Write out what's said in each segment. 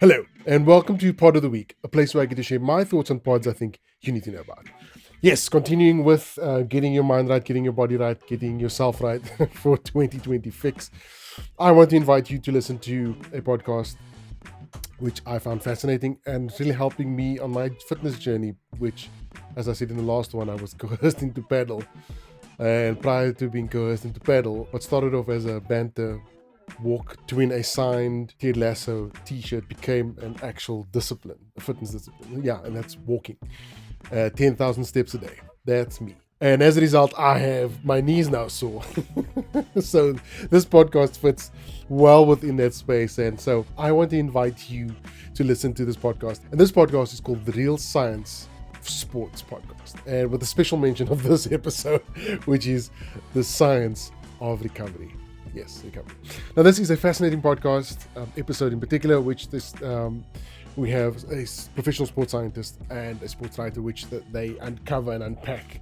Hello, and welcome to Pod of the Week, a place where I get to share my thoughts on pods I think you need to know about. Yes, continuing with getting your mind right, getting your body right, getting yourself right for 2020 fix. I want to invite you to listen to a podcast which I found fascinating and really helping me on my fitness journey, which, as I said in the last one, I was coerced into paddle. And prior to being coerced into paddle, what started off as a banter walk to win a signed Ted Lasso t-shirt became an actual discipline, a fitness discipline. Yeah, and that's walking 10,000 steps a day. That's me. And as a result, I have my knees now sore. So this podcast fits well within that space. And so I want to invite you to listen to this podcast. And this podcast is called The Real Science of Sports Podcast. And with a special mention of this episode, which is the science of recovery. Yes, recovery. Now, this is a fascinating podcast episode in particular, which we have a professional sports scientist and a sports writer, which they uncover and unpack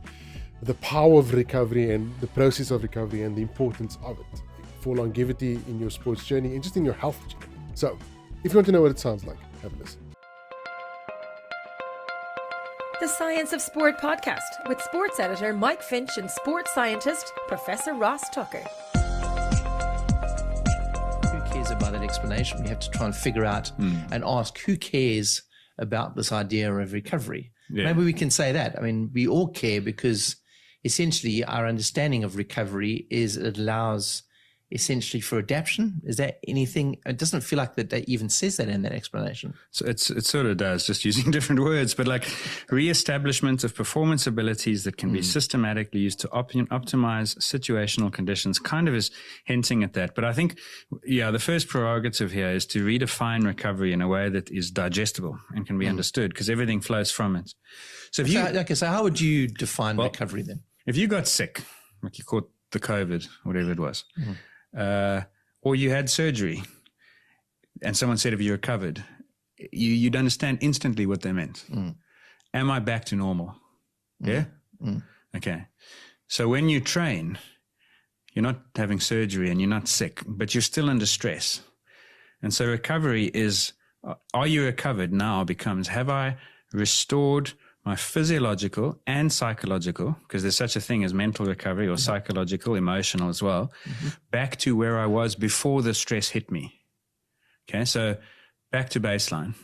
the power of recovery and the process of recovery and the importance of it for longevity in your sports journey and just in your health journey. So, if you want to know what it sounds like, have a listen. The Science of Sport podcast with sports editor Mike Finch and sports scientist Professor Ross Tucker. About that explanation, we have to try and figure out and ask who cares about this idea of recovery. Maybe we can say that. I mean, we all care because essentially our understanding of recovery is it allows essentially for adaptation. Is that anything? It doesn't feel like that even says that in that explanation. So it sort of does, just using different words, but like re-establishment of performance abilities that can be systematically used to optimize situational conditions, kind of is hinting at that. But I think, the first prerogative here is to redefine recovery in a way that is digestible and can be understood, because everything flows from it. So so how would you define recovery then? If you got sick, like you caught the COVID, whatever it was, or you had surgery and someone said, have you recovered? You'd understand instantly what they meant. Am I back to normal? Yeah? Okay. So when you train, you're not having surgery and you're not sick, but you're still under stress. And so recovery is, are you recovered now becomes, have I restored my physiological and psychological, because there's such a thing as mental recovery or psychological, emotional as well, back to where I was before the stress hit me. Okay, so back to baseline.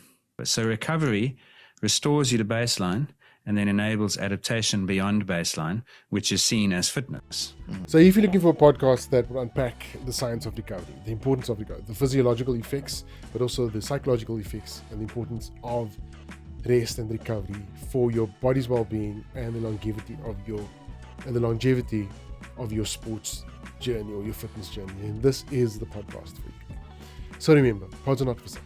So recovery restores you to baseline and then enables adaptation beyond baseline, which is seen as fitness. So if you're looking for a podcast that will unpack the science of recovery, the importance of recovery, the physiological effects, but also the psychological effects and the importance of rest and recovery for your body's well-being and the longevity of your sports journey or your fitness journey, and this is the podcast for you. So remember, pods are not for sale.